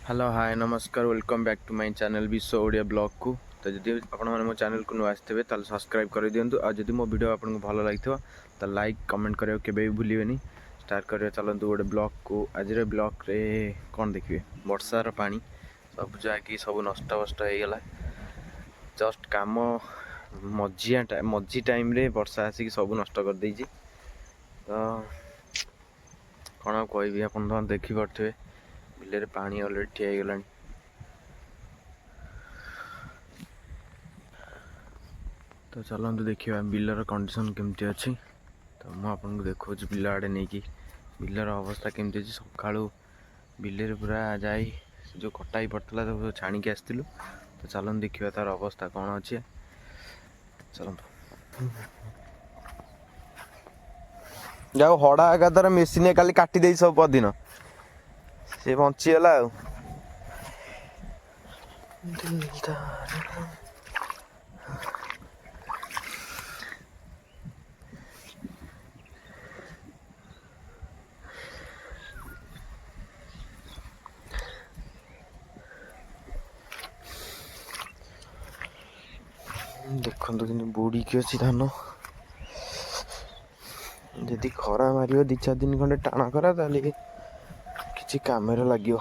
Hello hi नमस्कार welcome back to my channel Vishwa Odia blog को। तो जदि आपण मो चैनल को नुआ आसते ताल सब्सक्राइब कर दिंतु आ जदि मो वीडियो आपको भल लगी तो लाइक कमेंट करियो केबे भी भूलिबेनी। स्टार्ट करियो चलतु गोटे ब्लॉग को। आज ब्लॉग रे कौन देखिए वर्षार पानी सब जाकि सब नष्ट बस्ट हो गला। जस्ट काम मझी टाइम रे वर्षा आसिक सब नष्ट कर देछि। तो कौन कहि आपन तो देखि पड़थे बिल पानी अलरेडी ठिया गला। तो चलते देखा बिलर कंडीशन केमती अच्छी। तो मुझे देखा बिल आड़े नहीं कि बिलर अवस्था केमती अच्छी। सका बिल पूरा जाई जो कटा पड़ता सब छाणिकी आसलु। तो चलते देखा तार अवस्था कौन अच्छे। चलतु जाओ हड़ा आगा तार मेसीन काली काटी दे सब पदिन से बंचीगला। देखो बुड़ी की अच्छी धान जदि खरा मार दी चार दिन खंडे टाण खरा कि कम लगे।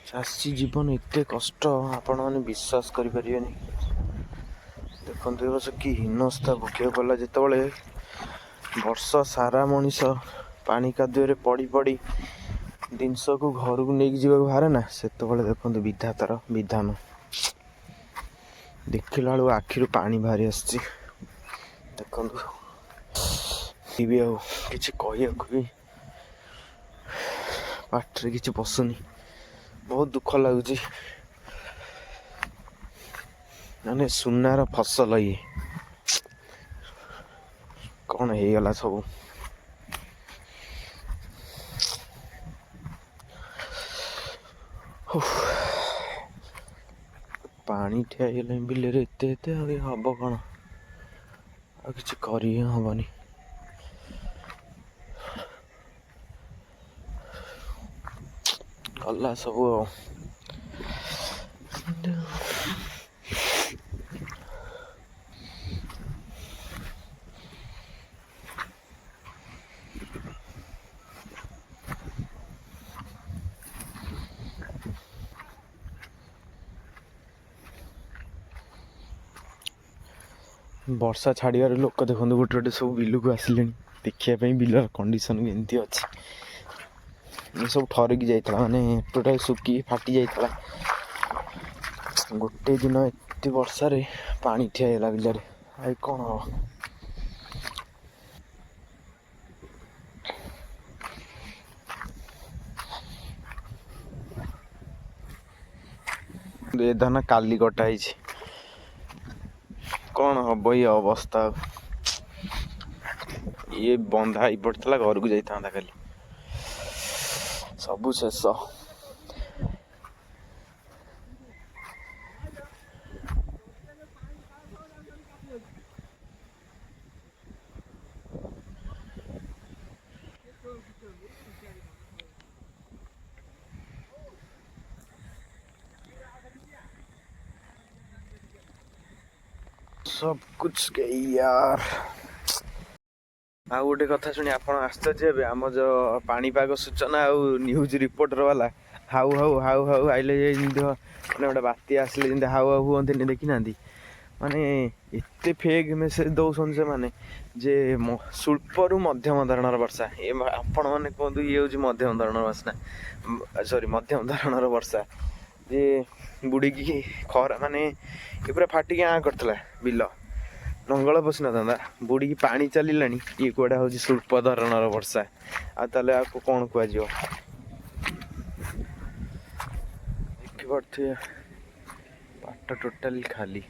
चाषी जीवन एत कष्ट आपण मैंने विश्वास करें। देखो ए वर्ष कि हीनस्था भोगिया पड़ा जिते वर्ष सारा मनीष पानी कादुए पड़ी पड़ी जिनस को घर को लेकिन जावा बाहर ना से देखो विधातार विधान देखला बेलू आखिर पानी बाहरी आसी। देखु कि भी पाठरे कि पशुनी बहुत दुख लगुच। माने सुनार फसल ये कौन हो गला सब। पानी ठिया बिल एत हम कौन आ कि करनी गला सब। वर्षा छाड़ियार लोक देखो गोटे गोटे सब बिल को आसिले देखिए बिलर कंडीशन केमती अच्छी। सब ठरक जाता माने टोटाल सुखी फाटी जाता। गोटे दिन एत वर्षा रे पानी ठियाला बिलरे आई कौन हम। ए धान काली कटाई कौन हम ये अवस्था। ये बंधा ही पड़ता घर को जाता खाली सबू शेष। सब कुछ गई यार। आ गोटे कथा शुणी आप आश्चर्य हे आम जो पाणीपाग सूचना न्यूज रिपोर्टर वाला हाउ हाउ हाउ हाउ आइले मैंने गोटे बात्या आसिले जमी हाउ हाउ हमें देखी ना माने एत फेक मेसेज दौन से माने जे स्वल्प रु मध्यम धरणर वर्षा आपण मैंने कहतु ये हूँ मध्यम धरणर वर्षा सॉरी मध्यम धरणर वर्षा जे बुड़ी की खरा माने ये पूरा फाटिक आँ करता बिल नंगल पशि ना बुड़ी की पानी चलला ये कौड़ा हूँ स्वल्प धरणर वर्षा आते आपको कौन कह देखी पार्थ बाट टोटाली खाली।